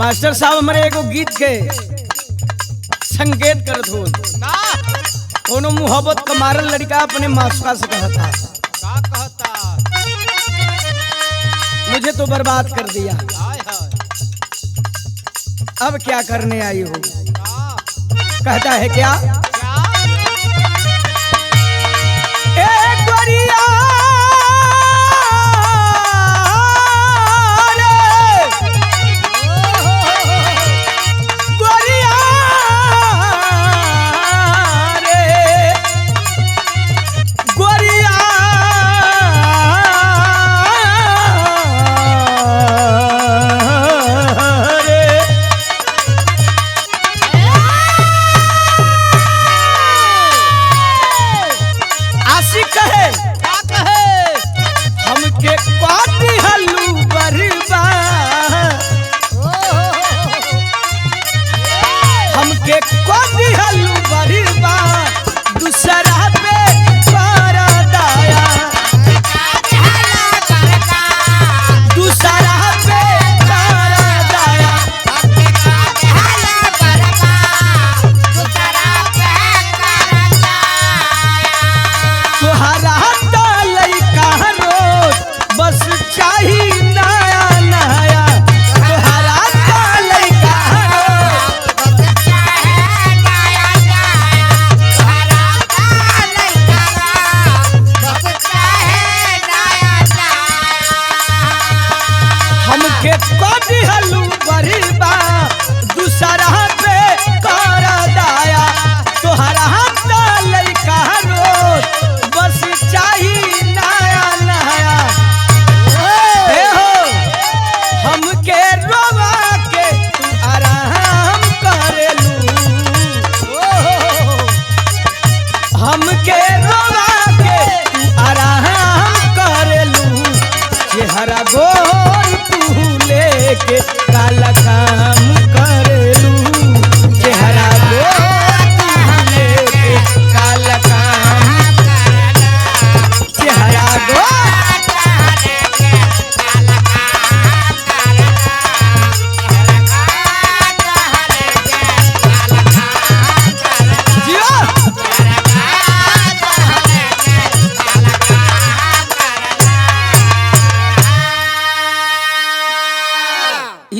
Master साहब हमारे एगो गीत के संकेत करत हो कोनो मोहब्बत का मारल लड़का अपने मासूका से कहता का कहता मुझे तो बर्बाद कर दिया, हाय हाय अब क्या करने आई हो। का कहता है क्या क्या ए गोरिया काला काम करेलू चेहरा लेके काला काम चेहरा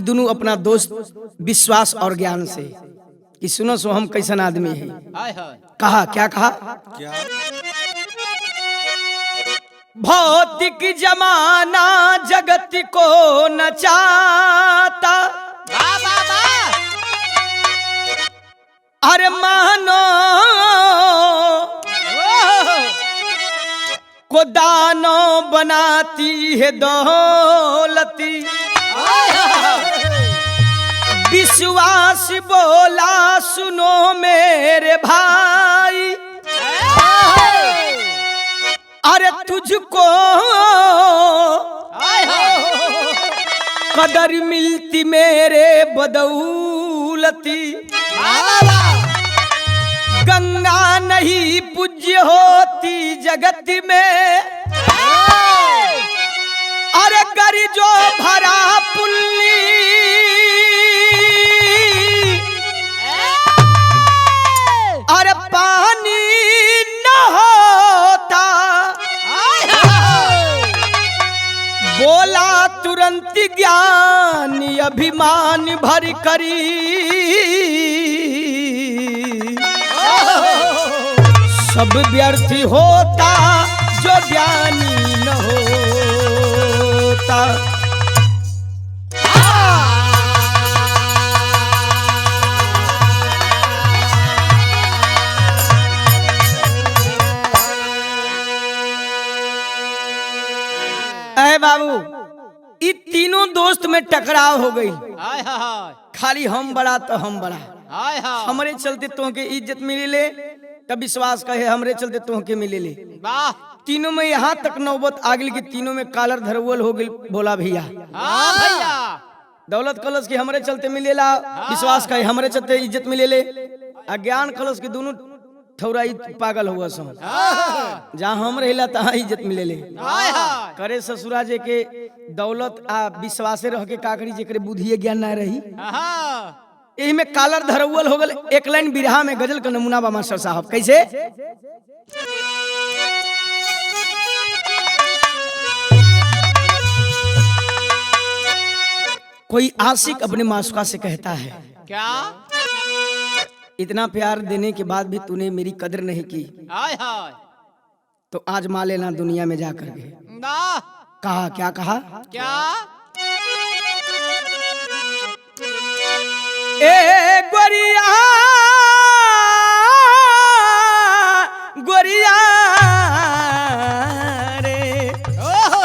दोनों अपना दोस्त विश्वास और ज्ञान से कि सुनो सो हम कैसन आदमी है। हाय हाय कहा क्या कहा क्या भौतिक जमाना जगत को नचाता अरे मानो को दानो बनाती है दौलती विश्वास बोला सुनो मेरे भाई अरे तुझको कदर मिलती मेरे बदौलती गंगा नहीं पूज्य होती जगत में अरे गरी जो भरा पुल्ली अरे पानी न होता बोला तुरंत ज्ञान अभिमान भर करी सब व्यर्थ होता जो ज्ञानी न होता। बाबू ये तीनों दोस्त में टकराव हो गई। हाय हाय खाली हम बड़ा तो हम बड़ा हाय हाय हमरे चलते तो के इज्जत मिले ले तब विश्वास कहे हमरे चलते तो के मिले ले। वाह तीनों में यहाँ तक नौबत आ गई कि तीनों में कालर धरवल हो गई। बोला भैया हाँ भैया दौलत कलश के हमरे चलते मिलेला विश्वास कहे हमरे चलते इज्जत मिले ले। अज्ञान कलश के दोनों ठौराई पागल हुआ सो हाँ जहाँ हम रहिला तहाँ इज्जत मिले ले हाय हाय करे ससुरा जे के दौलत आ विश्वासे रह के काकरी जेकरे बुद्धि ज्ञान ना रही हाँ एही में कालर धरौल हो गल। एक लाइन बिरहा में गजल का नमूना बा मास्टर साहब कैसे कोई आशिक अपने मासूका से कहता है क्या इतना प्यार देने के बाद भी तूने मेरी कदर नहीं की हाय हाय तो आज मा लेना दुनिया में जाकर के। ना कहा क्या कहा क्या ए गोरिया गोरिया रे ओहो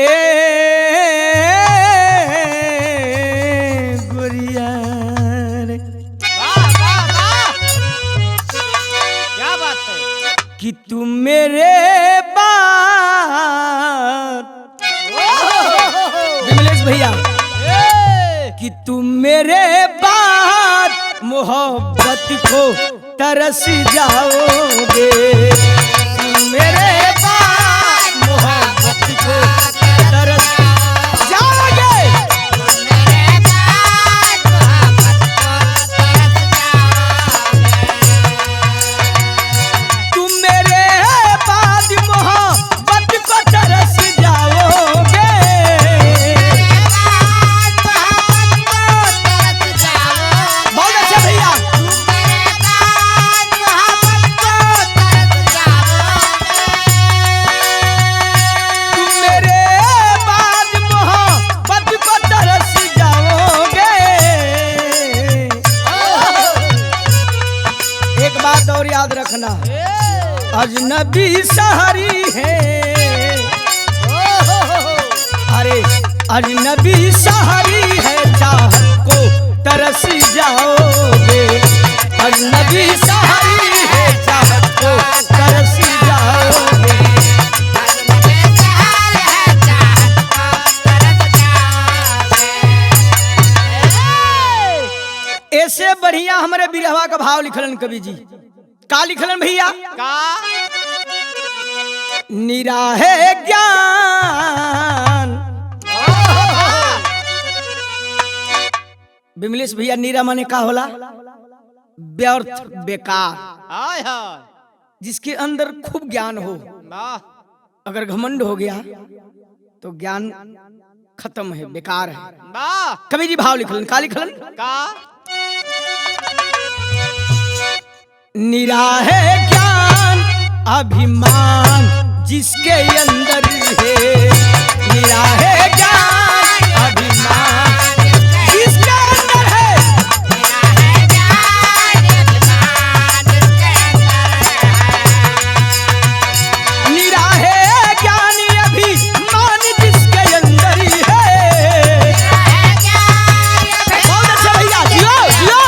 ए गोरिया रे वाह वाह वाह क्या बात है कि तुम मेरे बात विमलेश भैया ए कि तुम मेरे बात मोहब्बत को तरस जाओगे तुम मेरे बात मोहब्बत को तरस जाओगे तुम मेरे बाद मोहब्बत को तरस जाओगे बहुत अच्छा भैया तुम मेरे बाद मोहब्बत को तरस जाओगे। एक बात और याद रखना अजनबी शहरी है अरे अजनबी शहरी है चाहत को तरस जाओगे अजनबी शहरी है चाहत को तरस जाओगे। ऐसे बढ़िया हमारे बिरहवा का भाव लिखलन कवि जी का लिखलन भैया का निराहे ज्ञान विमलेश भैया नीरा माने का होला व्यर्थ बेकार हाय हाय जिसके अंदर खूब ज्ञान हो वाह अगर घमंड हो गया तो ज्ञान खत्म है बेकार है। वाह कवि जी भाव लिखलन का लिखलन का निराहे ज्ञान अभिमान जिसके अंदर है निराहे ज्ञान अभिमान जिसके अंदर है निराहे ज्ञान अभिमान जिसके अंदर है। बहुत अच्छा भैया जियो जियो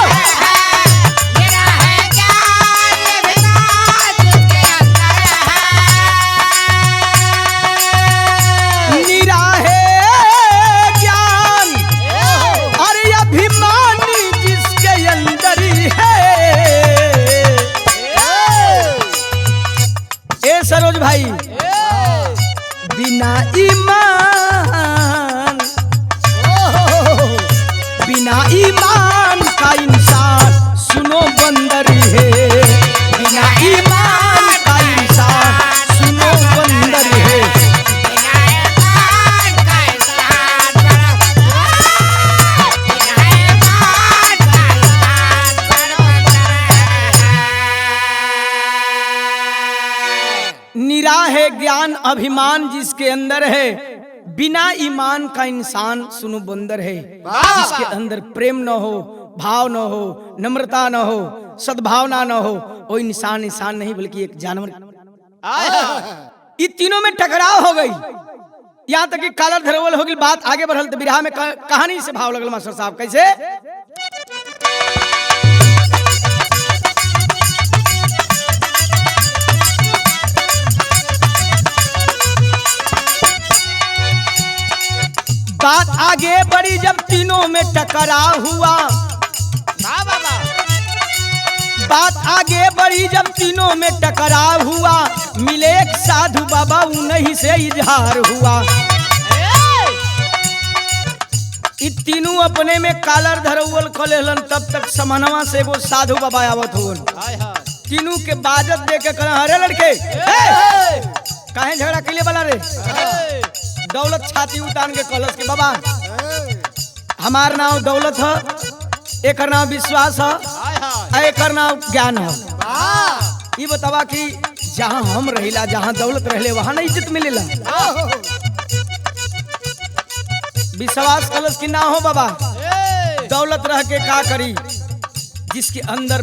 निराहे ज्ञान और अभिमान जिसके अंदर है। ए सरोज भाई बिना ईमान बिना ईमान का इंसान सुनो बंदर है बिना ईमान का इंसान सुनो बंदर है। निराहे ज्ञान अभिमान जिसके अंदर है बिना ईमान का इंसान सुनो बंदर है। जिसके अंदर प्रेम न हो भाव न हो नम्रता न हो सद्भावना न हो वो इंसान इंसान नहीं बल्कि एक जानवर। हाय हाय ये तीनों में टकराव हो गई यहाँ तक कि कालर धरवल हो गई। बात आगे बढ़ल तो बिरहा में कहानी से भाव लगल मास्टर साहब कैसे बात आगे बढ़ी जब तीनों में टकराव हुआ वाह वाह वाह बात आगे बढ़ी जब तीनों में टकराव हुआ, मिले एक साधु बाबा उन्हीं से इजहार हुआ। इ तीनों अपने में कालर धरौल कलेलन, तब तक समनवा से वो साधु बाबा आवत हुवन। तीनों के बाजत दे के कहना, अरे लड़के काहे झगड़ा के लिए बना रे? दौलत छाती उतान के कलश के बाबा हमार नाम दौलत है, एक नाम विश्वास है, एक नाम ज्ञान है। ये बतावा कि जहाँ हम रहिला, जहाँ दौलत रहले वहाँ ना इज्जत मिलेला। विश्वास कलश की ना हो बाबा, दौलत रह के का करी जिसके अंदर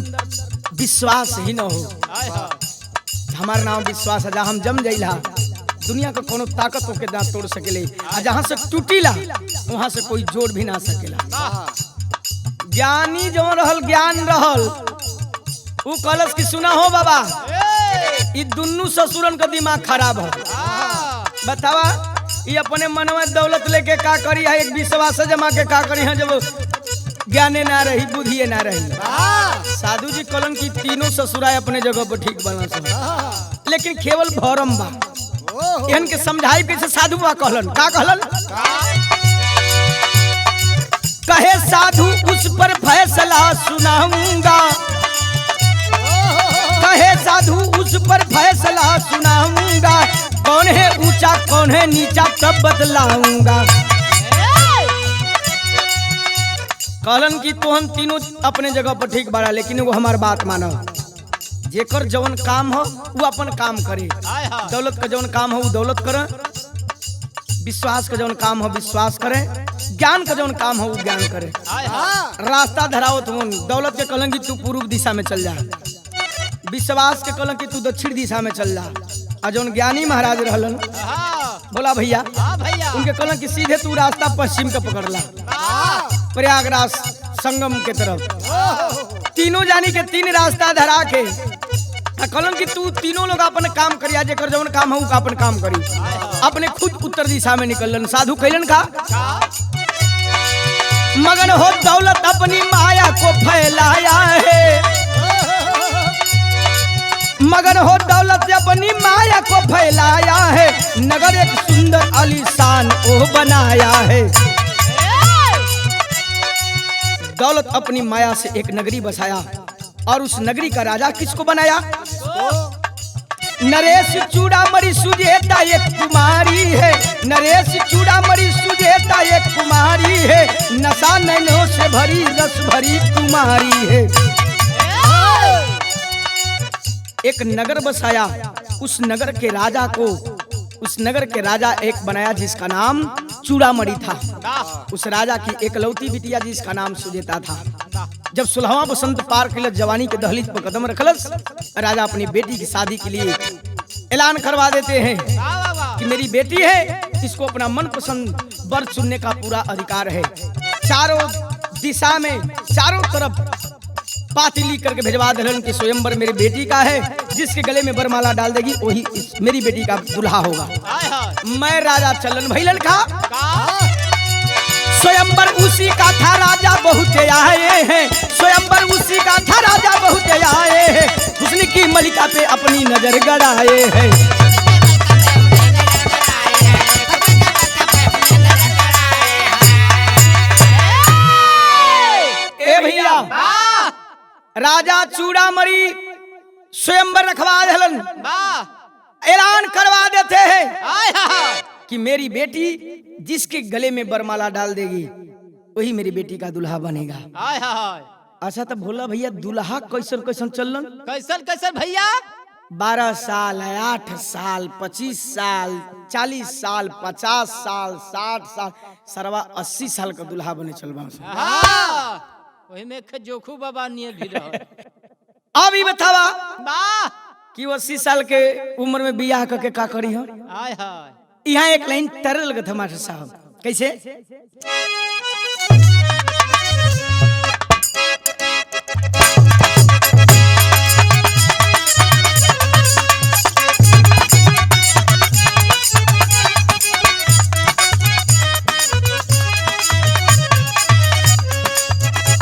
विश्वास ही न हो। हमार नाम विश्वास है, जहाँ हम जम जाइला दुनिया का कोनो ताकत होके दांत तोड़ सकेले, आ जहाँ से टूटीला वहाँ से कोई जोड़ भी ना सकेला। ज्ञानी जो रहल, ज्ञान रहल, वो कलश की सुना हो बाबा, ये दुन्नू ससुरन का दिमाग खराब है। बतावा ये अपने मन में दौलत लेके का करी है, एक विश्वास जमा के का करी है, जब ज्ञाने ना रही बुद्धिए ना रही। साधु जी कलन की तीनों ससुराए अपने जगह पर ठीक बना, लेकिन केवल भरम बा। इनके समझाई कैसे साधु बा कहलन, का कहलन? कहे साधु उस पर फैसला सुनाऊंगा, कहे साधु उस पर फैसला सुनाऊंगा, कौन है ऊंचा कौन है नीचा तब बतलाऊंगा। कहलन की तो हम तीनों अपने जगह पर ठीक बाड़ा, लेकिन वो हमार बात मानो, जेकर जवन काम हो वो अपन काम करे। दौलत का जवन काम हो वो दौलत करे, विश्वास का जवन काम हो विश्वास करे, ज्ञान का जवन काम हो वो ज्ञान करे। रास्ता धराओ तुम, दौलत के कहलन की तू पूर्व दिशा में चल जा, विश्वास के कहलन की तू दक्षिण दिशा में चल जा। और जवन ज्ञानी महाराज रहलन, बोला भैया उनके कहलन की सीधे तू रास्ता पश्चिम का पकड़ला, प्रयागराज संगम के तरफ। तीनों जानी के तीन रास्ता धरा के कहलन की तू तीनों लोग अपन काम करिया, जेकर जवन काम हो का अपन काम करी। अपने खुद उत्तर दिशा में निकलन। साधु कहलन का मगन हो दौलत अपनी माया को फैलाया है, मगन हो दौलत अपनी माया को फैलाया है, नगर एक सुंदर आलीशान ओ बनाया है। दौलत अपनी माया से एक नगरी बसाया, और उस नगरी का राजा किसको बनाया? नरेश चूड़ामणि सुजेता एक कुमारी है, नरेश चूड़ामणि सुजेता एक कुमारी है, नशा नैनों से भरी रस भरी कुमारी है। एक नगर बसाया, उस नगर के राजा को, उस नगर के राजा एक बनाया जिसका नाम चूड़ामणि था। उस राजा की एकलौती बिटिया जिसका नाम सुजेता था। जब 16वां बसंत पार के जवानी के दहलीज पर कदम रखलस, राजा अपनी बेटी की शादी के लिए ऐलान करवा देते हैं कि मेरी बेटी है, इसको अपना मनपसंद वर चुनने का पूरा अधिकार है। चारों दिशा में चारों तरफ पातिली करके भेजवा दिलन कि स्वयंवर मेरी बेटी का है, जिसके गले में बरमाला डाल देगी वही मेरी बेटी का दुल्हा होगा। मैं राजा चलन भैलन का स्वयंवर उसी का था, राजा बहुत आए हैं, स्वयंवर उसी का था, राजा बहुत आए हैं, हुस्न की मलिका पे अपनी नजर गड़ाए हैं। ए भैया राजा चूड़ामणि स्वयंवर रखवा दिलन, ऐलान करवा देते हैं कि मेरी बेटी जिसके गले में बरमाला डाल देगी वही मेरी बेटी का दुल्हा बनेगा। अच्छा तो भोला भैया दुल्हा कैसन कैसन चलन? कैसन कैसन भैया? 12 साल, 8 साल, 25 साल, 40 साल, 50 साल, 60 साल, सरवा 80 साल का दुल्हा बने चलबा। वही में जोखू बाबा निये भी रह। अब ये बतावा कि 80 साल के उम्र में बियाह करके का करी हो? यहाँ एक लाइन तरल लगत है मास्टर साहब, कैसे?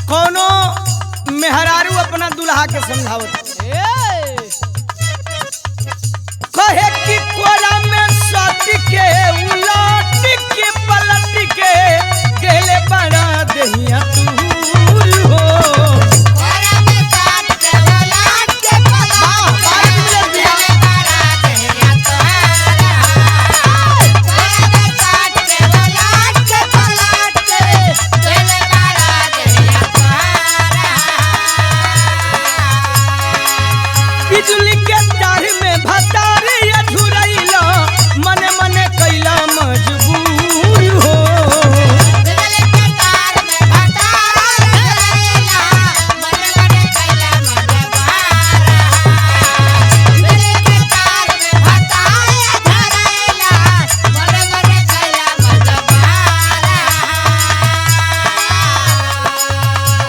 कोनो मेहरारू अपना दुल्हा के समझावत ए कहे कि कोरा में सट के उलट के पलट के गेले बड़ा दहिया दूर हो बिजली के तार में भतारी अधुरैला मने मने कैला मजबूर हो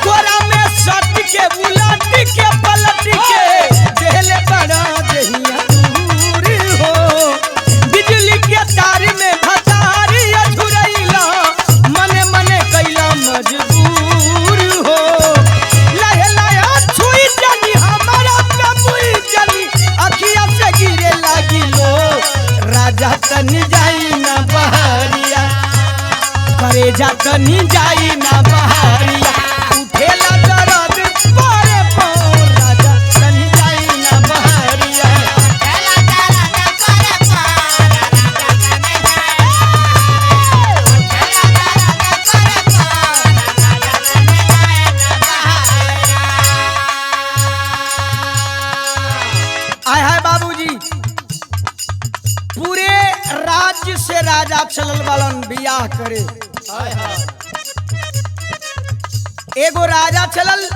कोरा में सट के उलट के पलट के देले बड़ा दहिया दूर हो बिजली के तार में भतारी अधुरैला मने मने कैला मजबूर हो लहे लहे छुई जानी हमारा कमुई जानी अखिया से गिरे लागी लो राजा तनी जाई ना बहरिया करे जा तनी जाई ना बहरिया उठेला दर्द पारे पार राजा तनी जाई ना बहरिया आय हाय बाबूजी पूरे राज्य से राजा चलल वालन बियाह करे हाय हाय एगो राजा चलल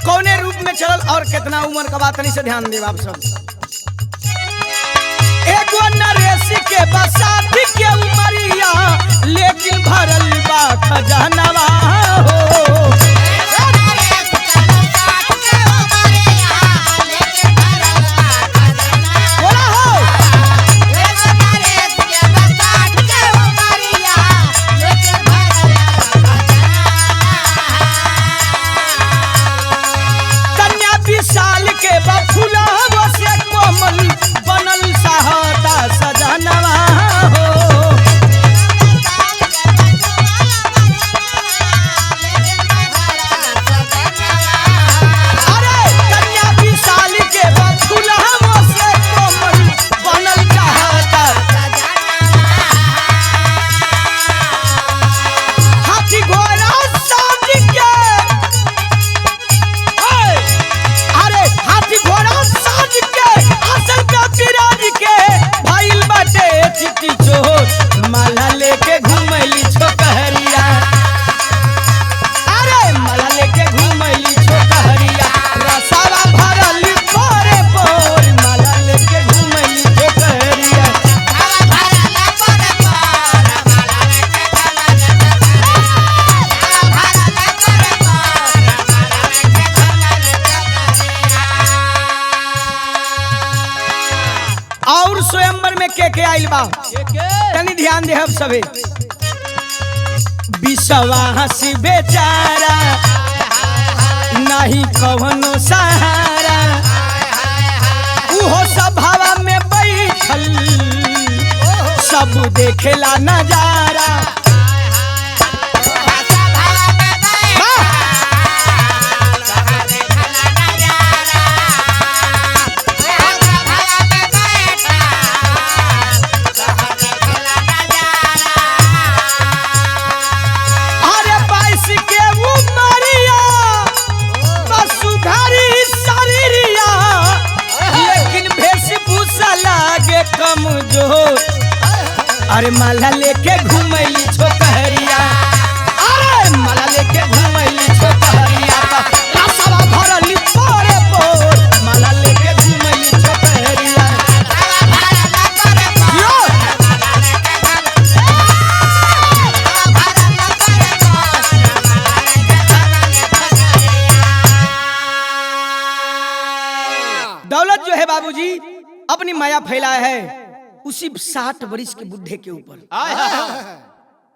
कौने रूप में चलल और कितना उम्र का बात नहीं से ध्यान देव आप सब एगो नरेश के बसाती के उमरिया लेकिन भरल बा खजानवा हो बोला हो कन्या विशाल के बफुला से कोमल बनल सहाता सजनवा हो अरे कन्या विशाल के बफुला से कोमल बनल सहाता हाथी घोड़ा साज के अरे हाथी घोड़ा साज के असल पे बिराज के भाईल बाटे चिट्टी चोर माला लेके घुमैली छोकहरिया अरे माला लेके घुमैली छोकहरिया रसावा भरल पोरे पोर माला लेके घुमैली छोकहरिया और स्वयंवर में के आइल बा के के तनी ध्यान दे हम सबे विश्वास बेचारा नहीं कवनो सहारा उहो सभावा में बैठल सब देखेला नजारा अरे 22 के उमरिया वसुधारी शरीरिया लेकिन वेशभूषा लागे कमजोर अरे माला लेके घुमैली छोकहरिया अरे माला लेके घुमैली छोकहरिया रसवा भरली पोरे पोर माला लेके घुमैली छोकहरिया यो दौलत जो है बाबूजी अपनी माया फैलाया है उसी 60 वर्ष के बुढ़े के ऊपर हाय हाय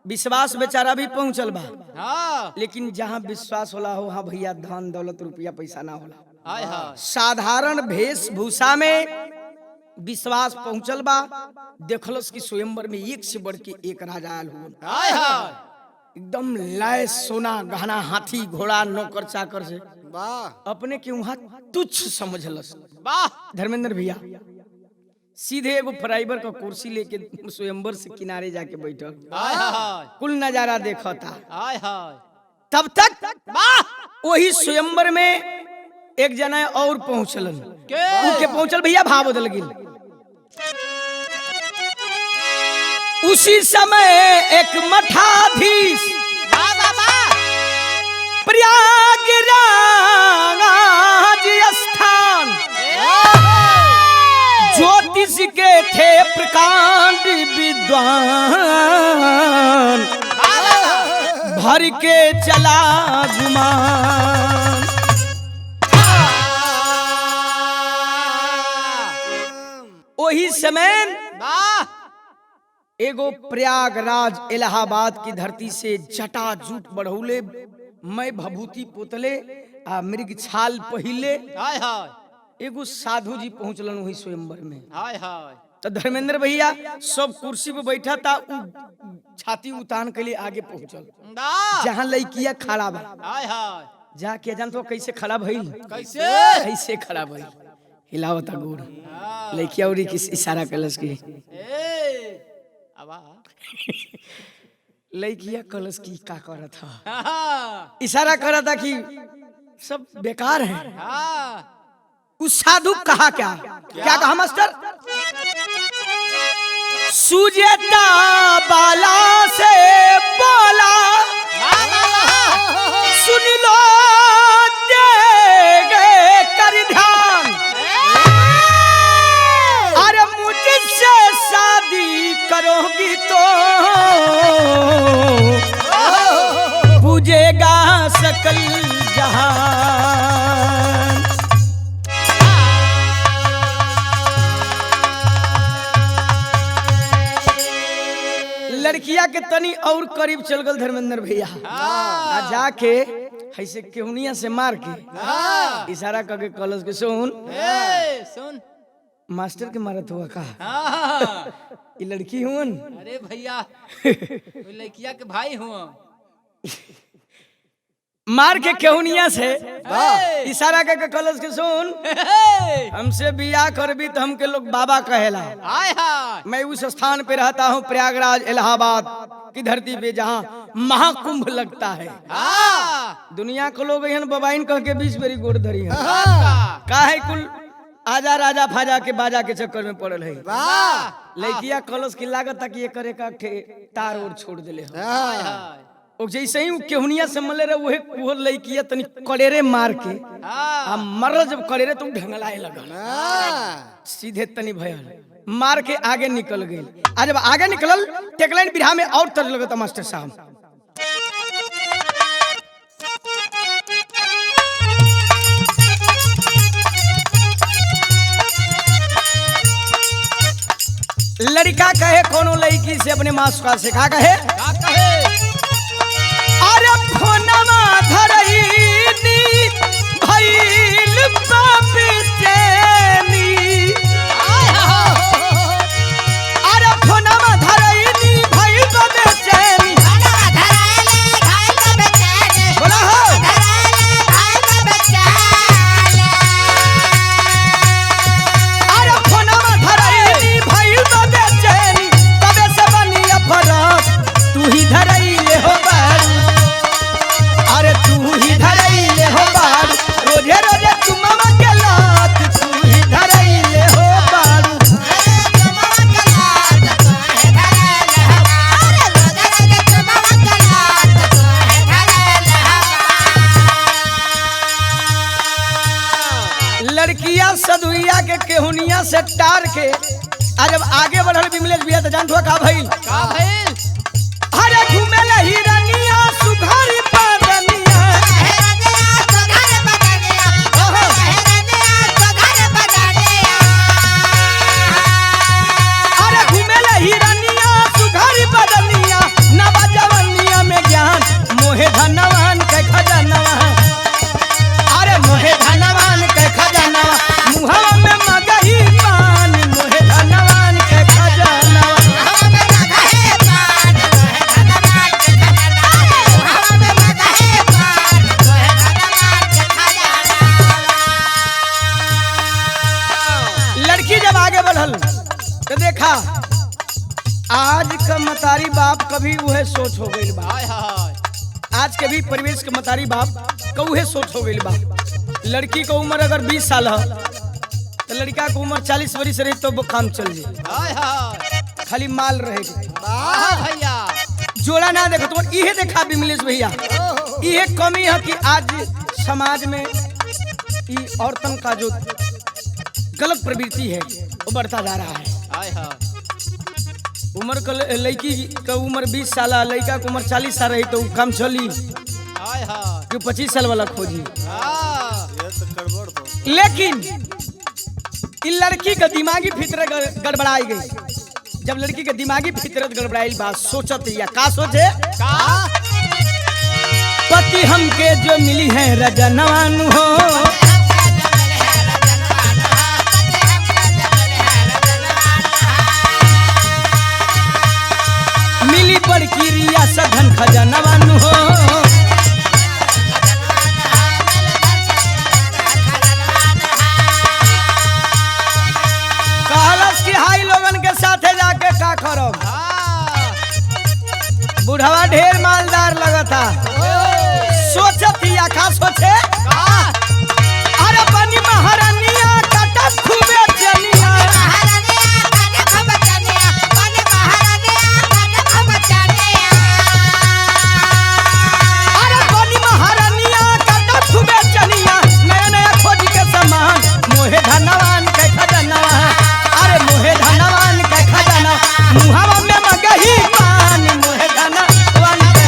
विश्वास बेचारा भी पहुंचल बा, हाँ लेकिन जहाँ विश्वास होला हो, हाँ भैया धन दौलत रुपया पैसा ना होला। हाय हाय साधारण वेशभूषा में विश्वास पहुंचल बा। देखलस कि स्वयंवर में एक से बढ़ के एक राजा आयल हुआ, हाय हाय एकदम लय सोना गहना, हाथी घोड़ा नौकर चाकर से। वाह अपने के वहां तुच्छ समझलस। वाह धर्मेंद्र भैया सीधे एगो फाइबर का कुर्सी लेके स्वयंवर से किनारे जाके बैठल, हाय हाय कुल नजारा देखता। हाय हाय तब तक वाह वही स्वयंवर में एक जना और पहुंचलन। के के पहुंचल भैया, भाव बदल गिल। उसी समय एक मठाधीश वाह वाह वाह प्रयागराज स्थान ज्योतिष के थे प्रकांड विद्वान, भर के चला गुमान। वही समय वाह एगो प्रयागराज इलाहाबाद की धरती से जटाजूट बढ़ौले, मैं भभूति पोतले आ मृग छाल पहिले हाय हाय एगो साधु जी पहुंचलन वही स्वयंवर में। हाय हाय तो धर्मेंद्र भैया सब कुर्सी पे बैठा था, छाती उतान के लिए आगे पहुंचल वाह जहाँ लड़किया खड़ा बा। हाय हाय जाके जान तो कैसे खड़ा भइल, कैसे कैसे खड़ा भइल, हिलावता गोड़। हाँ। लड़किया उड़ी किस इशारा कलस की, ए आवा लड़किया कलस की का करत था, हाँ इशारा करा था कि सब बेकार है। हाँ उस साधु कहा क्या क्या कहा मास्टर, सुजेता बाला से बोला सुन लो देगे कर ध्यान, अरे मुझसे शादी करोगी तो बुझेगा सकल जहान। लड़किया के तनी और करीब चल गल धर्मेंद्र भैया, आ जाके ऐसे केहुनिया से मार के इशारा करके कलश के सुन, ए सुन मास्टर के मारत हुआ का, हाँ ये लड़की हुन। अरे भैया कोई लड़किया के भाई हुआ मार के केहुनिया से ए, इशारा करके कलश के सुन, ए, हमसे बियाह करबी तो हमके लोग बाबा कहेला। हाय हाय मैं उस स्थान पे रहता हूँ प्रयागराज इलाहाबाद की धरती पे जहाँ महाकुंभ लगता है। हाँ दुनिया को लोग यहाँ बबाइन कह के 20 बेरी गोड़ धरी है, हाँ का है कुल आजा राजा फाजा के बाजा के चक्कर में पड़ल है। वाह लड़किया कलश की लागत था कि ये करे का तार और छोड़ दिले हो। हाय हाय और जैसे ही केहुनिया से मले रहे वो लड़किया तनी कलेरे मार के हाँ आ मरल, जब कलेरे तो ढंगलाए लगल, सीधे तनी भयल मार के आगे निकल गई। आज जब आगे निकलल टेकलाइन बिरहा में और तर लगता मास्टर साहब, लड़का कहे कोनो लड़की से अपने मास्टर से का कहे, क्या कहे अरे फोनमा धरईनी भइल बापी चैनी, अरे फोनमा धरईनी भइल बापी चैनी, बोला हो अरे फोनमा धरईनी भइल बापी चैनी, तबे से बनी अपराध तू ही धरईले हो बारू, अरे तू ही धरईले हो बारू, रोजे रोजे चुम्मा के लात तू ही धरईले हो बारू। लड़किया सदुइया के केहुनिया से टार के आ जब आगे बढ़ल बिमलेश भैया तो जान का भइल, का भइल अरे घूमेला हिरनिया सुघरी पादनिया, अरे घूमेला हिरनिया सुघरी पादनिया, नवाजा का मतारी बाप कभी वह सोच हो गई बा। हाय हाय आज के भी परिवेश के मतारी बाप कौहे सोच हो गई बा। लड़की का उम्र अगर 20 साल है तो लड़का की उम्र 40 वर्ष रही तो वो काम चल जाए। हाय हाय खाली माल रहेगी, वाह भैया जोड़ा ना देखो तो इहे देखा विमलेश भैया। इहे कमी है कि आज समाज में ई औरतन का जो गलत प्रवृत्ति है वो बढ़ता जा रहा है। हाय हाय उम्र का लड़की का उम्र 20 साल, लड़का की उम्र 40 साल रही तो काम चली हाय हाय कि 25 साल वाला खोजी। हाँ लेकिन इन लड़की का दिमागी फितरत गड़बड़ाई गई। जब लड़की के दिमागी फितरत गड़बड़ाई बात सोचत या का सोचे का पति हमके जो मिली है रजनवान हो, मिली बड़की रिया सघन खजनवान हो। कहलस कि हाई लोगन के साथे जाके का करब। हाँ बुढ़वा ढेर मालदार लगता, सोचत या का सोचे का अरे बनी महारानिया काटा खूबे चलिया, अरे बनी महारानिया काटा खूबे चलिया, नया नया खोज के सामान मोहे धनवान के खजनवा, अरे मोहे धनवान के खजना मुहावा में मगही पान मोहे धनवान के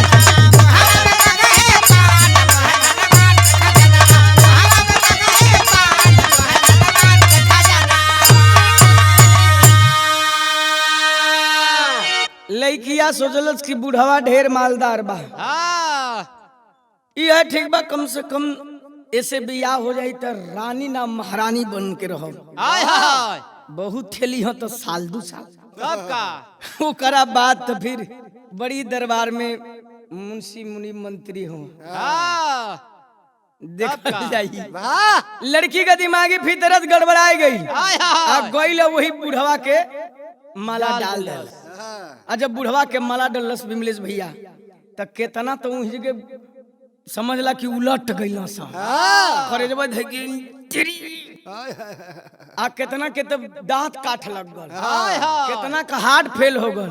लइकिया सोचलस कि बुढ़वा ढेर मालदार बा। हाँ यह ठीक बा, कम से कम ऐसे बियाह हो जाई तो रानी ना महारानी बन के रहो। हाय हाय बहुत थेली हो तो साल 2 साल कब का ओकरा बाद तो फिर बड़ी दरबार में मुंशी मुनि मंत्री हो हाँ देखल जाई। लड़की का दिमागी फितरत गड़बड़ाई गई। हाय आ हाय गई वही बुढ़वा के माला डाल दल। आ जब बुढ़वा के माला डलस विमलेश भैया त केतना तो उही के समझला कि उलट गइल सा खरेजबा धगी आ केतना के तब दांत काट लग गल, हाय हाय केतना का हार्ट फेल हो गल।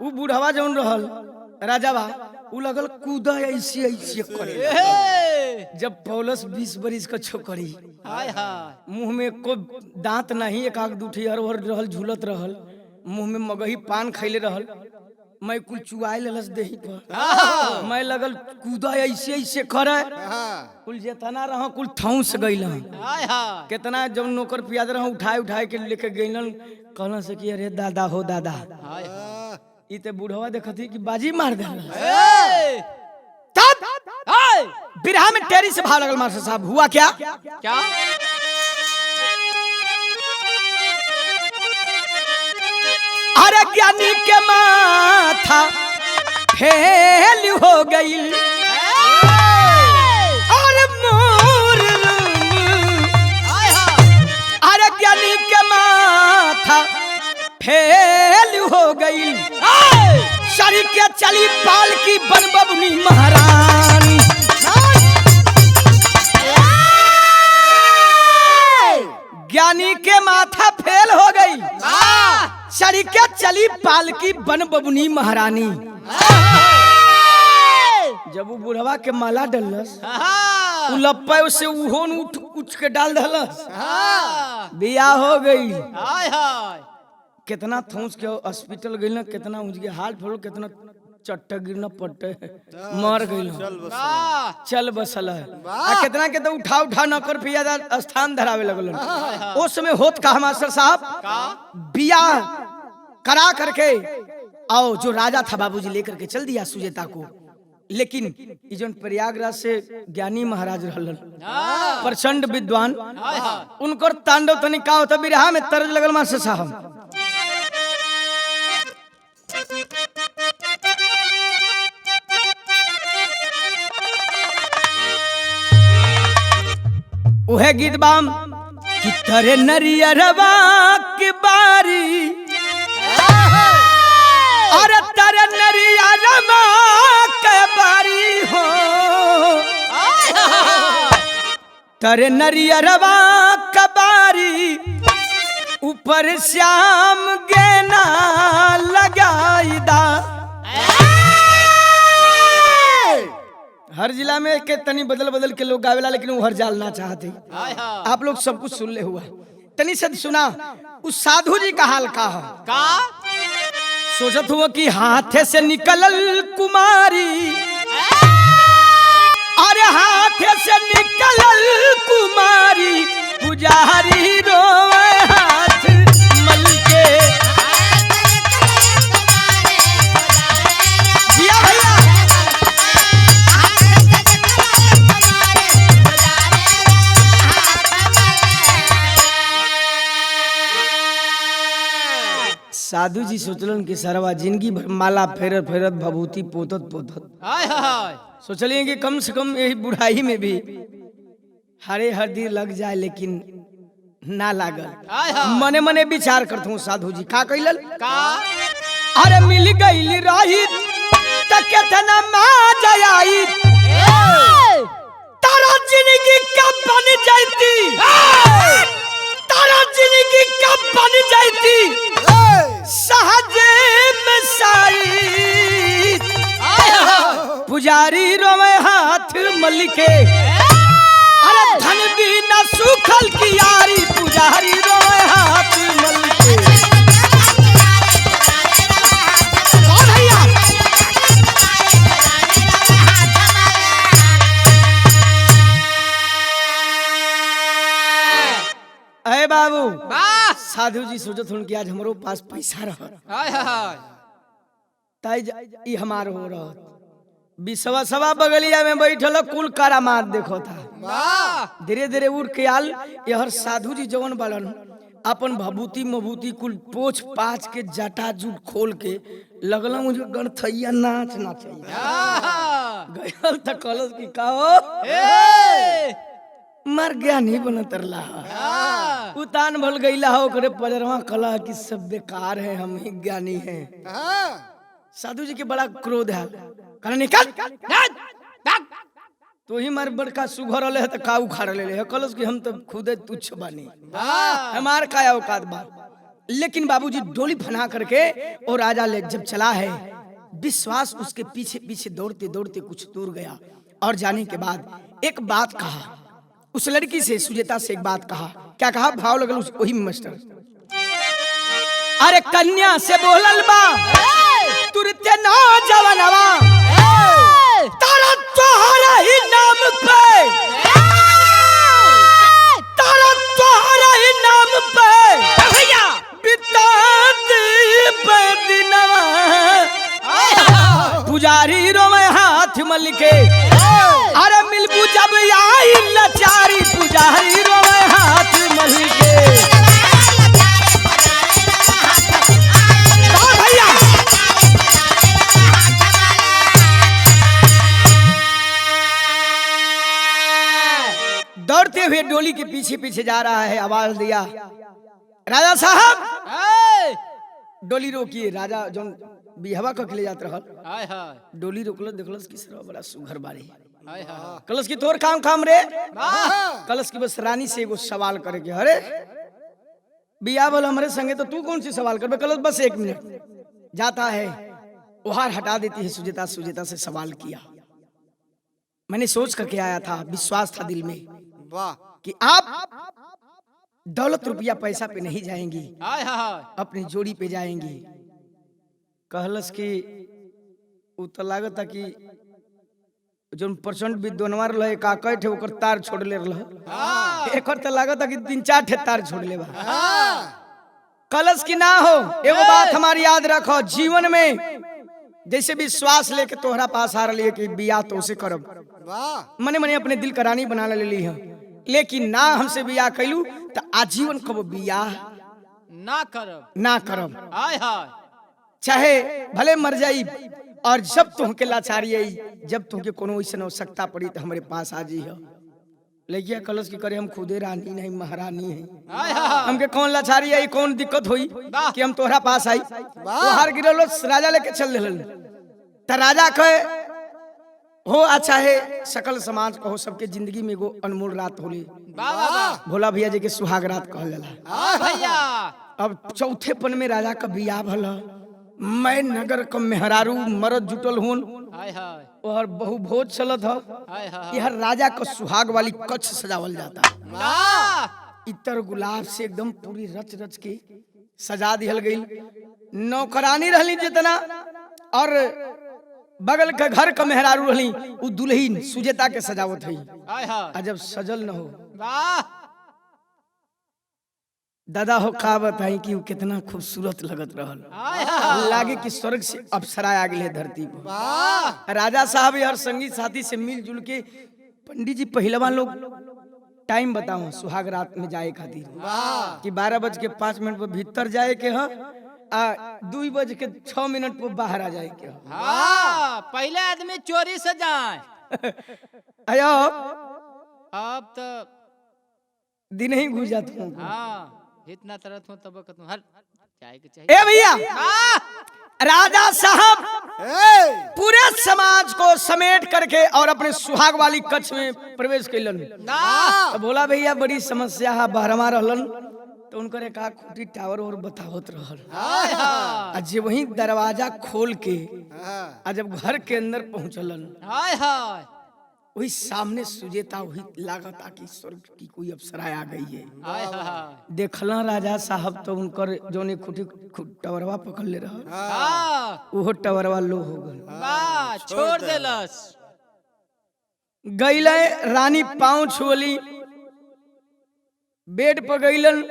उ बुढ़वा जौन रहल राजावा उ लगल कूदा ऐसे ऐसे करे। ए, जब पौलस 20 बरिस का छोकरी हाय हाय मुंह में को दांत नहीं, एक आग दूठी हर रहल झूलत रहल, मुंह में मगही पान खैले रहल, मैं कुल चुआए ललस देही पर, मैं लगल कूदा ऐसे ऐसे करे, कुल जेतना रह कुल ठौस गइल। हाय हाय कितना जब नौकर पियाद रह उठाए उठाए के लेके गइलन, कहलन से कि अरे दादा हो दादा, हाय ई ते बुढ़वा देखती कि बाजी मार दे। ए, तब हाय बिरहा में टेरी से भाव लगल मास्टर साहब, हुआ क्या? क्या अरे ज्ञानी के माथा फेल हो गई और मोर हाय हाय अरे ज्ञानी के माथा फेल हो गई, शरीर के चली पाल की बन बबनी महारानी। ज्ञानी के माथा फेल हो गई, शरीर के चली पाल की बन बबनी महारानी। जब वो बुढ़वा के माला डलस उ लप्पा उसे उहोन उठ उठ के डाल दलस, बियाह हो गई। हाय हाय कितना थूस के हॉस्पिटल गइल ना, कितना उठ के हाल फोड़, कितना चट्टा गिरना पट्टे मर गइल, चल बसल है। आ कितना के तो उठा उठा नौकर पियादा स्थान धरावे लगल। उस समय होत का मास्टर साहब बियाह करा करके आओ, जो राजा था बाबूजी लेकर के चल दिया सुजेता को। लेकिन ई जौन प्रयागराज से ज्ञानी महाराज रहलन, प्रचंड विद्वान, उनकर तांडव तनिक का होता बिरहा में तर्ज लगल मास्टर साहब। उहे गीत बाम कि तरे नरियरवा की बारी अरे तारे नरिया रमा के बारी हो तारे नरिया रवा कबारी ऊपर श्याम गेना लगाईदा। हर जिला में के तनी बदल बदल के लोग गावेला लेकिन वो हर जाल ना चाहते। आप लोग सब कुछ सुन ले हुआ तनी से सुना उस साधु जी का हाल का है का सोचत हुआ कि हाथे से निकलल कुमारी अरे हाथे से निकलल कुमारी पुजारी रोवे हाथ मल के जिया भैया साधु जी सोचलन कि सरवा जिंदगी भर माला फेरत फेरत भभूति पोतत पोतत हाय हाय सोचलिए कि कम से कम यही बुढ़ाई में भी हरे हरदी लग जाए लेकिन ना लागल। हाय हाय मने मने विचार करत हूँ साधु जी का कैलन का अरे मिल गई रही त केतना मजा आई तारा जिंदगी कब बन जाती तारा जिंदगी कब बन जाती सहजे में साई पुजारी रोवे हाथ मल के अरे धन भी न सुखल की यारी पुजारी रोवे हाथ मल के कौन भैया अरे बाबू वाह साधु जी सोचत हूँ कि आज हमारो पास पैसा रह हाय हाय ताई हमार हो रहा बिसवा सवा बगलिया में बैठल कुल करामात देखो था वाह धीरे धीरे उड़ के आल यहर साधु जी जवन बालन अपन भभूति मभूति कुल पोछ पाछ के जटा जूट खोल के लगल मुझे गणथैया नाच नाचैया गयल त कलस की कहो मर गया नहीं बना तरला उतान भल गईला हो करे पजरवा कला की सब बेकार है हम ही ज्ञानी हैं। साधु जी के बड़ा क्रोध है कहना निकल तो ही मार बड़का सुघर ले त का उखाड़ ले है कलस कि हम तो खुदे तुच्छ बानी हमार काया औकात बा। लेकिन बाबूजी डोली फना करके और राजा ले जब चला है विश्वास उसके पीछे पीछे दौड़ते दौड़ते कुछ दूर गया और जाने के बाद एक बात कहा उस लड़की से सुजेता से एक बात कहा क्या कहा भाव लगल उस वही मास्टर अरे कन्या से बोलल बा तुरते ना जवनवा तारा तोहरा ही नाम पे तारा तोहरा ही नाम पे भैया बिता दे दिनवा पुजारी रोवे हाथ मल के अरे मिलबू जब आई लाचारी पुजारी रोवे हाथ मल के भैया दौड़ते हुए डोली के पीछे पीछे जा रहा है आवाज दिया राजा साहब डोली रोकिए। राजा जो बिहवा के ले जात रहल हाय हाय डोली रोकल देखलस कि सरवा बड़ा सुघर बारी हाय हाय कलश की तोर काम काम रे कलश की बस रानी से एगो सवाल करे के अरे बिया बोल हमारे संगे तो तू कौन सी सवाल करबे कलश बस 1 मिनट जाता है उहार हटा देती है सुजेता सुजेता से सवाल किया मैंने सोच करके आया था विश्वास था दिल में वाह कि आप दौलत रुपया पैसा पे नहीं जाएंगी हाय हाय अपनी जोड़ी पे जाएंगी। कहलस कि उ तो लागता कि जोन परसेंट विद्वानवा रहे का कई ठे ओकर तार छोड़ ले रहा एकर तो लागता कि 3-4 ठे तार छोड़ ले बा। कलश की ना हो एगो बात हमारी याद रखो जीवन में जैसे विश्वास लेके तोहरा पास आ रही है कि बियाह तो उसे करब वाह मने मने अपने दिल का रानी बना ले ली है लेकिन ना हमसे बियाह कैलू तो आजीवन कब बियाह ना करब ना करब हाय हाय चाहे भले मर जाई और जब तुमके लाचारी आई जब तुमके कोनो ऐसा आवश्यकता पड़ी तो हमारे पास आ जी है लड़किया कलश की करे हम खुदे रानी नहीं महारानी है, हाय हाय हमके कौन लाचारी आई कौन दिक्कत हुई कि हम तोहरा पास आई। तो हार गिरलो राजा लेके चल दिलन। त राजा कहे हो अच्छा है सकल समाज को हो सबके जिंदगी में एगो अनमोल रात होली। वाह वाह वाह भोला भैया जी के सुहाग रात कहल जाला। भैया अब चौथे पन में राजा का बियाह भल। मैं नगर का मेहरारू मरद जुटल हुन हाय हाय और बहु भोज चलत ह। हाय हाय यह राजा का सुहाग वाली कच्छ सजावल जाता। वाह इतर गुलाब से एकदम पूरी रच रच के सजा दिहल गई। नौकरानी रहली जितना और बगल के घर का मेहरारू रहली उ दुल्हीन सुजेता के सजावत है। हाय हाय जब सजल न हो वाह दादा हो का बताई कि वो कितना खूबसूरत लगत रहल। हाय हाय लागे कि स्वर्ग से अप्सरा आ गई धरती पर। वाह राजा साहब यार संगी साथी से मिलजुल के पंडित जी पहलवा लोग टाइम बताओ सुहाग रात में जाए खातिर कि 12:05 पर भीतर जाए के ह आ 2:06 पर बाहर आ जाए के ह। हाँ पहले आदमी चोरी से जाए अयो अब तो दिन ही घुस जाता हूँ। हाँ इतना तरह हो तब तुम हर चाय के चाहिए ए भैया हाँ राजा साहब पूरे समाज को समेट करके और अपने सुहाग वाली कच्छ में प्रवेश कैलन। ना तो बोला भैया बड़ी समस्या है बहरमा रहलन तो उनकर एक खूटी टावर और बतावत रहल। हाय हाय आज वही दरवाजा खोल के आज जब घर के अंदर पहुंचलन हाय हाय वही सामने सुजेता वही लागता कि स्वर्ग की कोई अप्सरा आ गई है। हाय हाय देखला राजा साहब तो उनकर जोने खूटी टवरवा पकड़ ले रहल हाँ वो टवरवा लो हो गल। वाह छोड़ देलस गईले रानी पांव छुअली बेड पर गईलन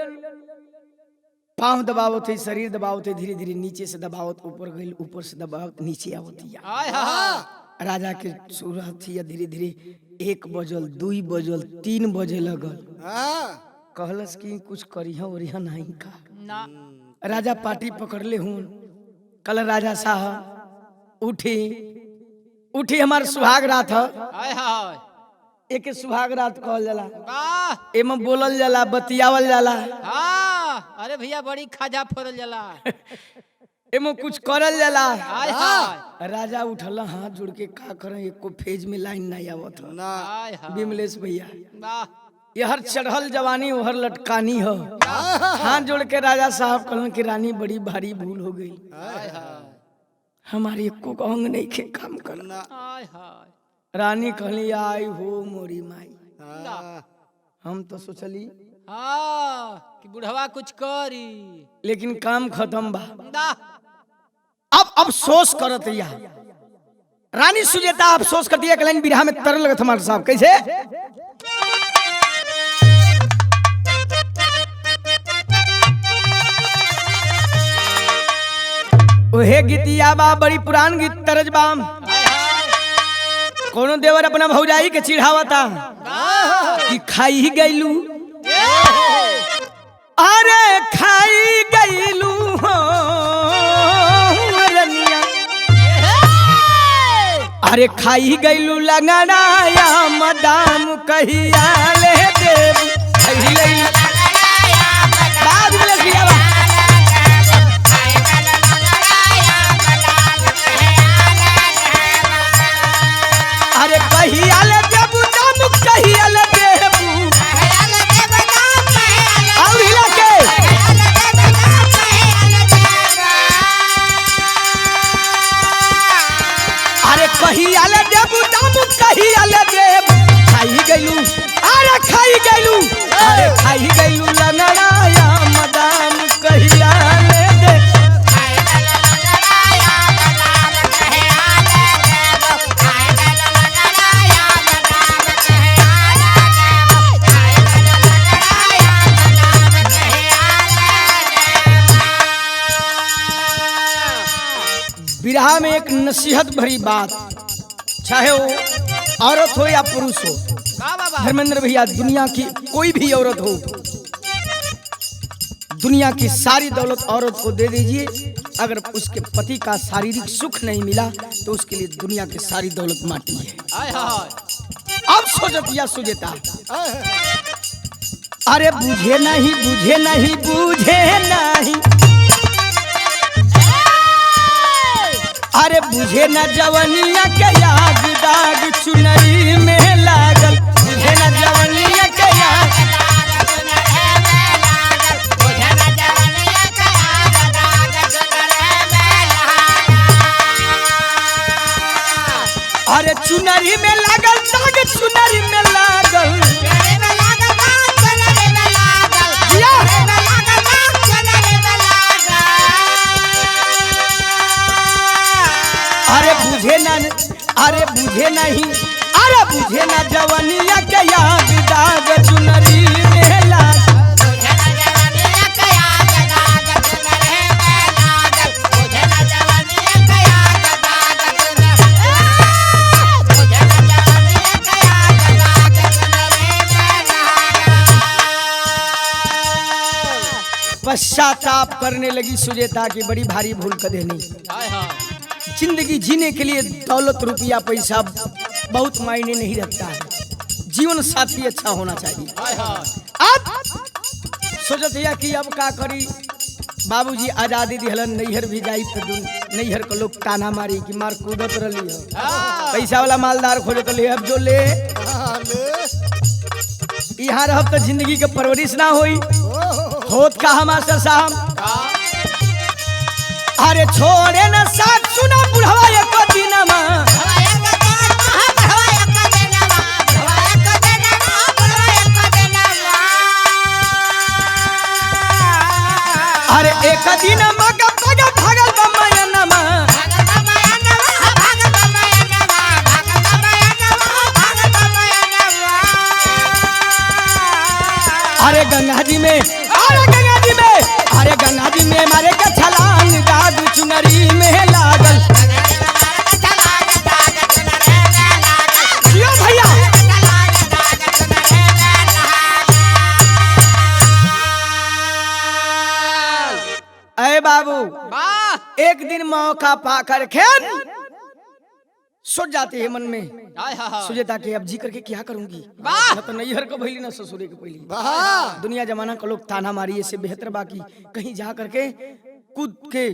पांव दबावत है शरीर दबावत है धीरे धीरे नीचे से दबावत ऊपर गई ऊपर से दबावत नीचे आवत है। हाय हाय राजा के सूरत थी धीरे धीरे 1 बजल 2 बजल 3 बजे लगल। कहलस कि कुछ करिया ओरिया नहीं का। ना राजा पार्टी पकड़ ले हूं कल राजा साहब उठी उठी हमार सुहाग रात है। हाय हाय एक सुहाग रात कहल जाला वाह एमे बोलल जाला बतियावल जाला हाँ अरे भैया बड़ी खाजा फोड़ल जाला एमे कुछ करल जाला। हाय हाय राजा उठला हाथ जोड़ के का करे एको फेज में लाइन नहीं आवत ह। हाय हाय विमलेश भैया वाह ये हर चढ़ल जवानी ओहर लटकानी हो। हाथ जोड़ के राजा साहब कहलन कि रानी बड़ी भारी भूल हो गई हाय हाय हमारी एको अंग नहीं खे काम करना। हाय हाय रानी कहली आई हो मोरी माई ना हम तो सोचली हाँ कि बुढ़वा कुछ करी लेकिन काम खत्म बा। ना अब अफसोस करत या रानी सुजेता अफसोस करती है लाइन बिरहा में तरल लगत हमारे साहब कैसे ओहे गीतिया बा बड़ी पुरान गीत तरज बा। हाय हाय कोनो देवर अपना भौजाई के चिढ़ावता कि खाई गईलू अरे खाई गईलू हो रनिया अरे खाई गईलू लंगड़ाया मदाम कहिया ले देव खाई गईलू बाद में लग गया बा। अरे कहिया ले देबू दाम कहिया ले देबू और हिला के अरे कहिया ले देबू दाम कहिया ले देबू खाई गईलू अरे खाई गईलू अरे खाई गईलू लंगड़ाया मदाम कहिया ले दे विरहा में एक नसीहत भरी बात चाहे वो औरत हो या पुरुष हो। वाह बाबा धर्मेंद्र भैया दुनिया की कोई भी औरत हो दुनिया की सारी दौलत औरत को दे दीजिए अगर उसके पति का शारीरिक सुख नहीं मिला तो उसके लिए दुनिया की सारी दौलत माटी है। हाय हाय अब सोचतिया सुजेता, अरे बुझे नहीं बुझे नहीं बुझे नहीं, अरे बुझे न जवनिया के याद दाग चुनरी में लागल, बुझे न जवनिया के याद, अरे चुनरी में लागल दाग चुनरी में लागल, अरे बुझे न, अरे बुझे नहीं, अरे बुझे न जवनिया के याद दाग चुनरी में लागल, पश्चाताप करने लगी सुजेता की बड़ी भारी भूल कर देनी। जिंदगी जीने के लिए दौलत रुपया पैसा बहुत मायने नहीं रखता है, जीवन साथी अच्छा होना चाहिए। अब सोचतिया कि अब का करी, बाबूजी आजादी दिहलन, नैहर भी जाई तो नैहर को लोग ताना मारी कि मार कूदत रही है, पैसा वाला मालदार खोजत ले, अब जो ले यहाँ रह तो जिंदगी के परवरिश ना होई, होत कहा मास्टर साहब, अरे छोड़े न साथ सुना बुढ़वा एक दिनमा, अरे एक दिन मगा मगा भागल बमयनमा, अरे गंगा जी में, अरे गंगा जी में, अरे गंगा जी में मारे के छलांग दाग चुनरी में लागल, जियो भैया, अरे बाबू एक दिन मौका पाकर खेल सोच जाते हैं मन में सुजेता के, अब जी करके क्या करूंगी, न तो नैहर को भैली न ससुरे के पहली, दुनिया जमाना का लोग ताना मारी, इससे बेहतर बाकी कहीं जा करके कूद के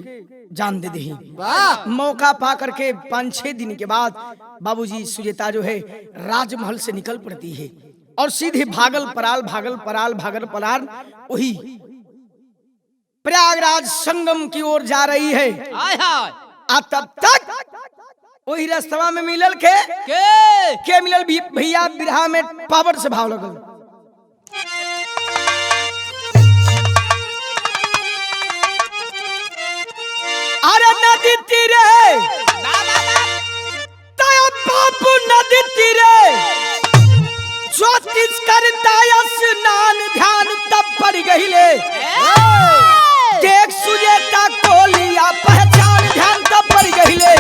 जान दे दे। मौका पा करके 5-6 दिन के बाद बाबूजी सुजेता जो है राजमहल से निकल पड़ती है और सीधे भागल पराल वही प्रयागराज संगम की ओर जा रही है। तब तक वही रास्ता में मिलल के मिलल भैया बिरहा में पावर से भाव लगल, अरे नदी तीरे तया बापू नदी तीरे ज्योतिष करता स्नान ध्यान तब पड़ गई ले, देख सुजेता को लिया पहचान ध्यान तब पड़ गई ले,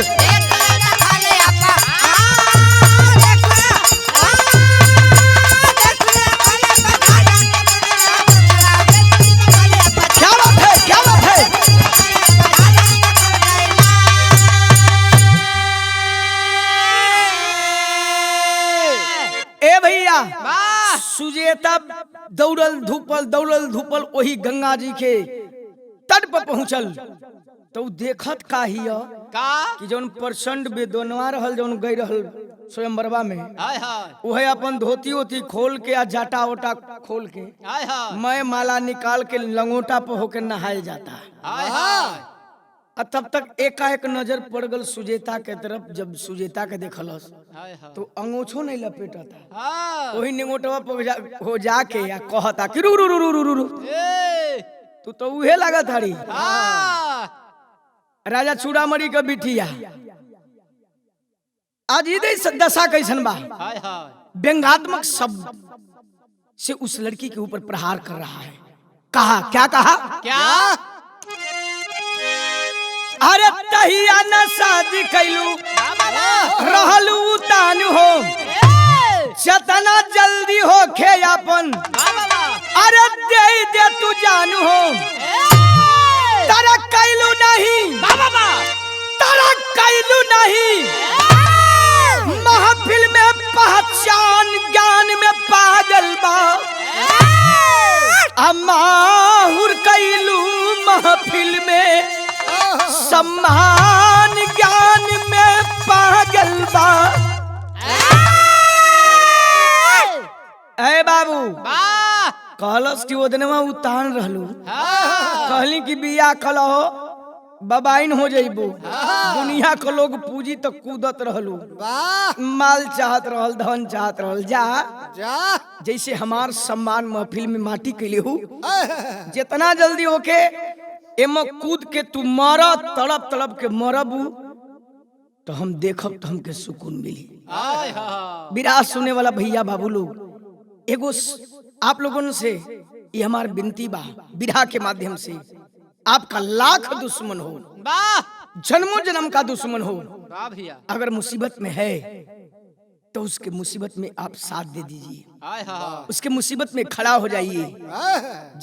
सुजेता दौड़ल धूपल वही गंगा जी के तट पर पहुंचल तो देखत का हिया कि जौन प्रचंड बेदनवा रहल, जौन गई रहल स्वयंवरवा में, वह अपन धोती वोती खोल के आ जाटा वोटा खोल के मैं माला निकाल के लंगोटा पर होकर नहाए जाता। तब तक एकाएक नजर पड़ गल सुजेता के तरफ, जब सुजेता के देखलस तो अंगोछो नहीं लपेटता, वही निगोटवा पर हो जाके या कहता कि रू रू रू रू रू रू, तू तो उहे लागत हरी राजा चूड़ामणि का बिटिया। आज ये दशा कैसन बा, व्यंग्यात्मक शब्द से उस लड़की के ऊपर प्रहार कर रहा है। कहा क्या कहा, क्या अरे तहिया न शादी कैलू रहलू उतान हो, जतना जल्दी हो खे अपन अरे दे तू जानू हो, तारा कैलू नहीं महफिल में पहचान अमाहुर कैलू महफिल में सम्मान ज्ञान में पागल बा। ए बाबू वाह कहलस कि ओदनवा उतान रहलू हाँ कहली कि बिया कलहो बबाइन हो जइबू दुनिया को लोग पूजी तो कूदत रहलू माल चाहत रहल धन चाहत रहल जा जैसे हमार सम्मान महफिल में माटी कैले हूँ जितना जल्दी होके एम कूद के तू मर तड़प तड़प के मरबू तो हम देखब तो हमके सुकून मिली। हाय हाय विराह सुने वाला भैया बाबू लोग एगो आप लोगों से ये हमार विनती बा विराह के माध्यम से आपका लाख दुश्मन हो वाह जन्मों जन्म का दुश्मन हो वाह भैया अगर मुसीबत में है तो उसके मुसीबत में आप साथ दे दीजिए हाय हाय उसके मुसीबत में खड़ा हो जाइए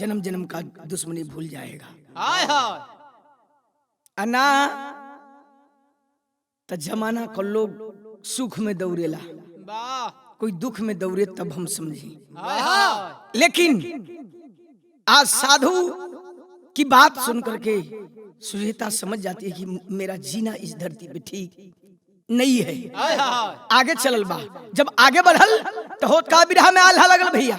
जन्म जन्म का दुश्मनी भूल जाएगा। हाय हाय अना तो जमाना को लोग सुख में दौड़ेला वाह कोई दुख में दौड़े तब हम समझी हाय हाय लेकिन आज साधु की बात सुन करके सुरेता समझ जाती है कि मेरा जीना इस धरती पे ठीक नहीं है हाय हाय आगे चलल बा जब आगे बढ़ल तो होत का बिरहा में आल्हा लगल भैया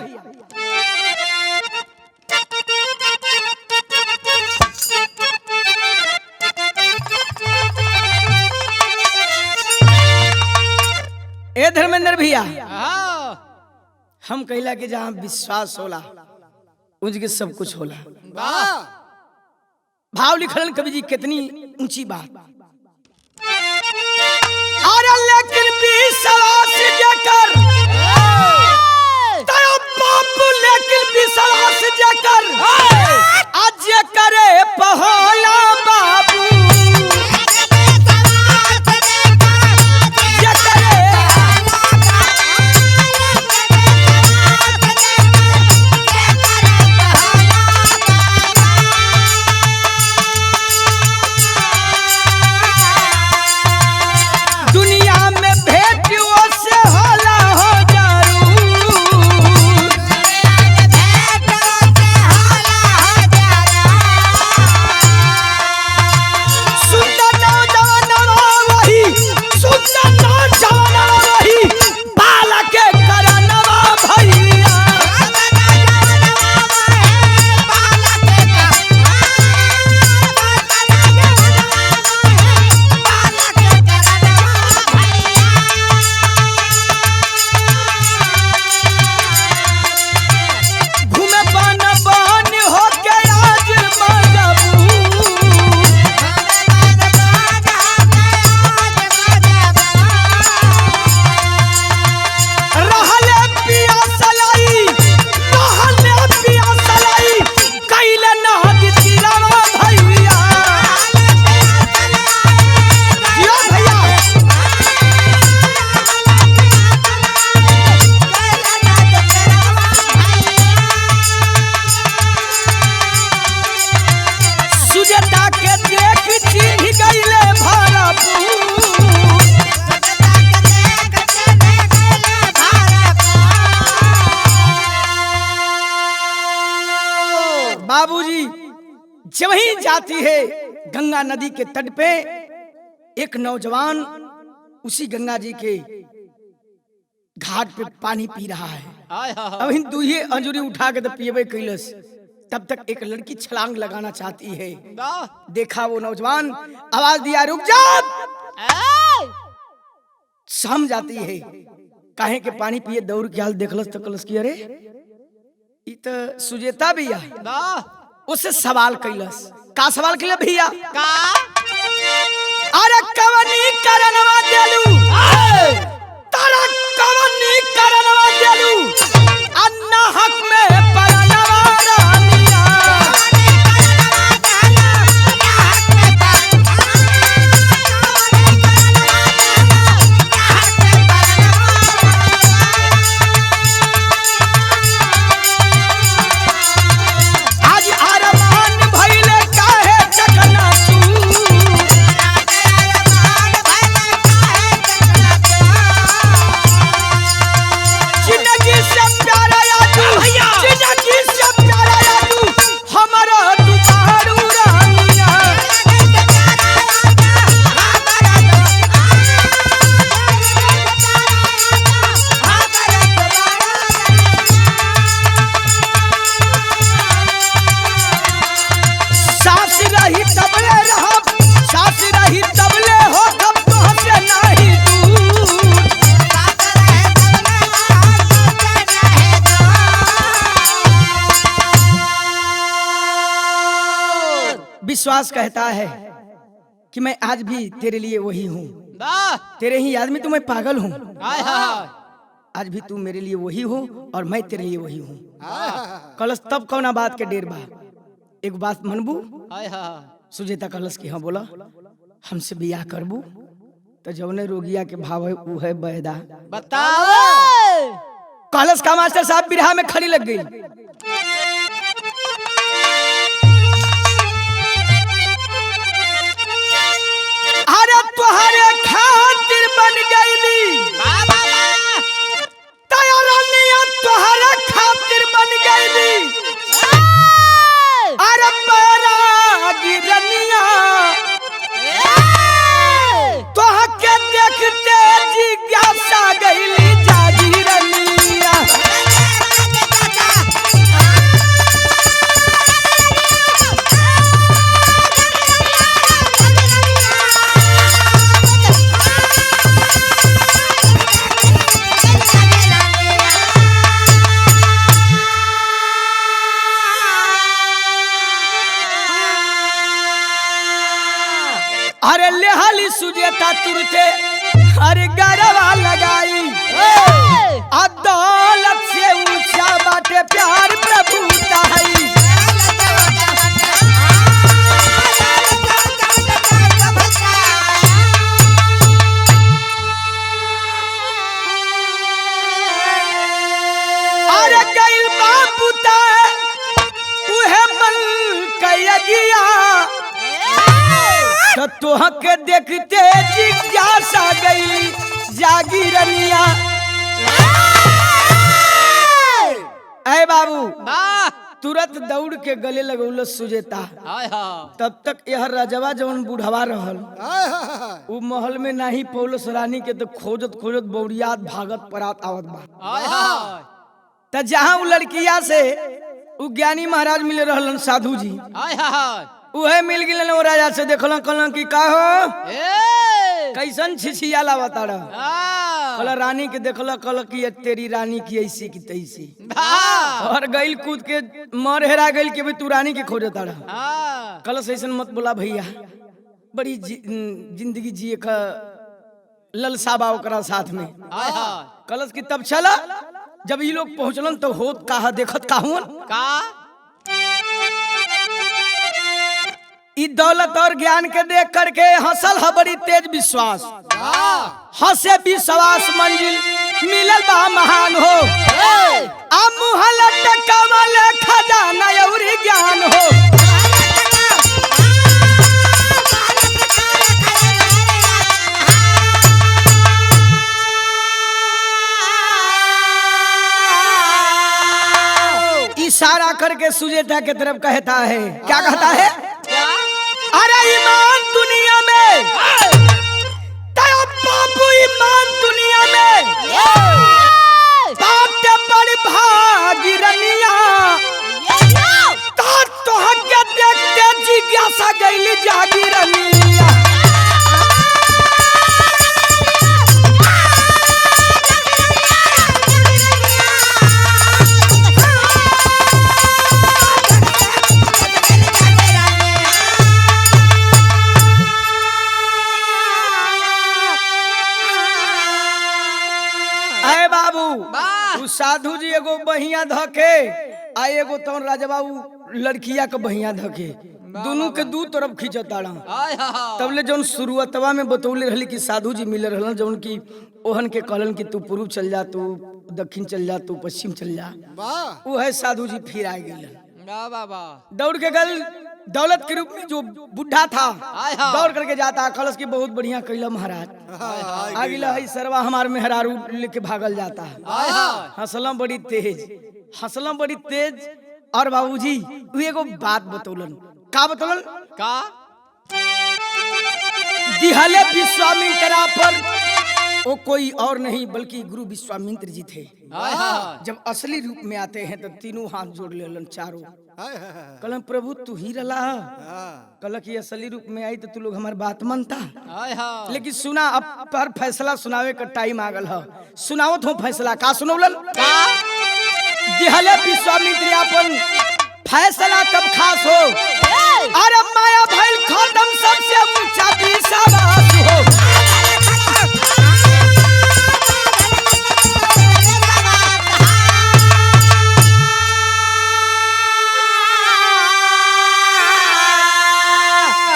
ए धर्मेंद्र भैया हाँ हम कहला कि जहाँ विश्वास होला उनके सब कुछ होला। वाह भाव लिखलन कवि जी कितनी ऊंची बात अरे लेकिन विश्वास जकर तेरा बाप लेकिन विश्वास जकर आज करे पहला बाबू बाबूजी जब ही जाती है गंगा नदी के तट पे एक नौजवान उसी गंगा जी के घाट पे पानी पी रहा है। हाय हाय अब इन दुहे अंजुरी उठा के तो पिएबे कैलस तब तक एक लड़की छलांग लगाना चाहती है। वाह देखा वो नौजवान आवाज दिया रुक जा सम जाती है काहे के पानी पिए दौड़ के हाल देखलस तो कलस की अरे ई तो सुजेता भैया वाह उससे सवाल कैलस का सवाल कैले भैया का अरे कवनी करनवा देलू तारा कवनी करनवा देलू अन्ना हक में परनवा रानिया आज अरमान भइले काहे चकना विश्वास कहता है कि मैं आज भी तेरे लिए वही हूँ, वाह तेरे ही आदमी तो मैं पागल हूँ। हाय हाय आज भी तू मेरे लिए वही हो और मैं तेरे लिए वही हूँ। कलश तब कौना बात के डेर बा, एक बात मनबू? हाय हाय सुजेता कलश की हाँ बोला, हमसे बियाह करबू? तो जौने रोगिया के भाव है वो है बैदा। बताओ कलश का मास्टर साहब बिरहा में खड़ी लग गई। अरे तुहरे खातिर बन गईली तैयारनिया, तुहरे खातिर बन गईली अरे बैरागी रनिया, तोह के देखते जिज्ञासा गईली जागी रनिया। अरे लेहली सुजेता तुरते अरे गरवा लगाई, अदालत से ऊंचा बाटे प्यार प्रभु ताई। अरे गई बापू ता उहे मन कयगिया, तो तोह के देखते जिज्ञासा गई जागी रनिया। ऐ बाबू वाह तुरंत दौड़ के गले लगौल सुजेता। हाय हाय तब तक यह रजवा जवन बुढ़वा रहल उ महल में नाही पौलस रानी के तो खोजत खोजत बौड़ियात भागत परात आवत बा। हाय हाय त जहाँ उ लड़किया से उ ज्ञानी महाराज मिले रहलन साधु जी, हाय हाय उहे मिल गिलन। वो राजा से देखलन कहलन कि का हो ए कैसन छिछिया लावता रह। वाह कहला रानी के देखला, कहला कि ये तेरी रानी की ऐसी की तैसी, वाह और गइल कूद के मर हेरा गइल कि भाई तू रानी के खोजता रह। हां कहला ऐसन मत बोला भैया, बड़ी जिंदगी जिए का ललसा बा ओकरा साथ में। हाय हाय कलश की तब चला, जब ये लोग पहुंचलन तो होत कहा देखत काहुन का ई दौलत और ज्ञान के देख करके हंसल है बड़ी तेज विश्वास, हंसे विश्वास मंजिल मिलल बा महान हो, आ मुहल टकवल खजाना और ज्ञान हो। इशारा करके सुजेता के तरफ कहता है, क्या कहता है? अरे ईमान दुनिया में, तेरा बापू ईमान दुनिया में, बाटे बड़ी भागी रनिया, तो हके देखते जिज्ञासा गईली जागी रनिया। साधु जी एगो बहिया धके आ एगो तौन राजबा लड़किया के बहिया धके, दोनों के दू तरफ खींचता रहा। तब ले जौन शुरुआतवा में बतौले रहली कि साधु जी मिले रहलन, जौन की ओहन के कहलन कि तू पूर्व चल जा, तू दक्षिण चल जा, तू पश्चिम चल जा। वो है साधु जी फिर आ गए, दौड़ के गल दौलत के रूप में जो बुढ़ा था दौड़ करके जाता, कलश की बहुत बढ़िया कैला महाराज, आगिला है सरवा हमार मेहरारू लेके भागल जाता है। हंसलम बड़ी तेज, हंसलम बड़ी तेज। और बाबूजी वो एगो बात बतौलन, का बतौलन? का दिहले विश्वामित्र पर वो कोई और नहीं बल्कि गुरु विश्वामित्र जी थे। जब असली रूप में आते हैं तो तीनों हाथ जोड़ लेलन चारों, कल प्रभु तू ही रला, कल की असली रूप में आई तो तू लोग हमारी बात मानता। लेकिन सुना, अब पर फैसला सुनावे का टाइम आ गल है, सुनाओ तो फैसला। का सुनौलन? दिहले विश्वामित्र अपन फैसला तब खास हो अरे माया भइल खत्म सबसे ऊंचा विश्वास हो।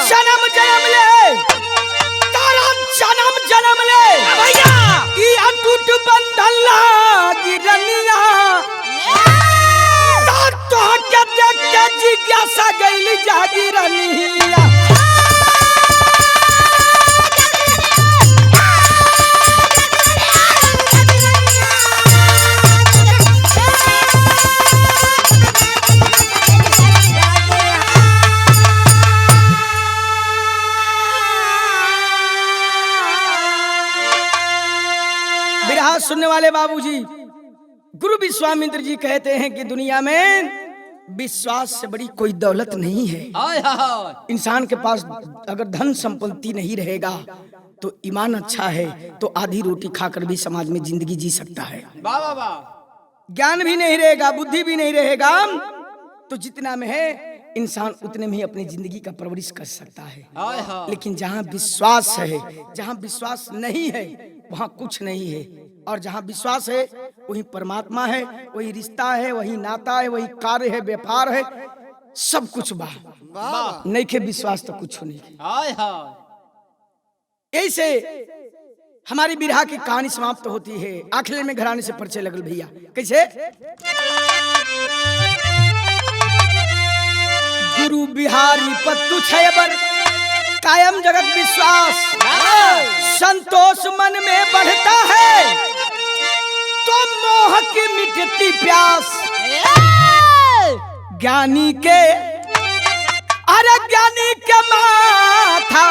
जन्म जन्म ले तारा जन्म जन्म ले भैया ई अटूट बंधन लागी रनिया तो के देख के जिज्ञासा गइल जागी रनिया। बिरहा सुनने वाले बाबूजी, गुरु विश्वामित्र जी कहते हैं कि दुनिया में विश्वास से बड़ी कोई दौलत नहीं है। हाय हाय इंसान के पास अगर धन संपत्ति नहीं रहेगा तो ईमान अच्छा है तो आधी रोटी खाकर भी समाज में जिंदगी जी सकता है। वाह वाह वाह। ज्ञान भी नहीं रहेगा, बुद्धि भी नहीं रहेगा तो जितना में है इंसान उतने में ही अपनी जिंदगी का परवरिश कर सकता है। हाय हाय। लेकिन जहाँ विश्वास है, जहाँ विश्वास नहीं है वहाँ कुछ नहीं है, और जहाँ विश्वास है वही परमात्मा है, वही रिश्ता है, वही नाता है, वही कार्य है, व्यापार है, सब कुछ बा। नहीं के विश्वास तो कुछ नहीं। हाय हाय। ऐसे हमारी बिरहा की कहानी समाप्त होती है। आखिर में घराने से परिचय लगल भैया कैसे। गुरु बिहारी पत्तु छयबर कायम जगत विश्वास, संतोष मन में बढ़ता है तो मोह की मिटती प्यास। ज्ञानी के अरे ज्ञानी के माथा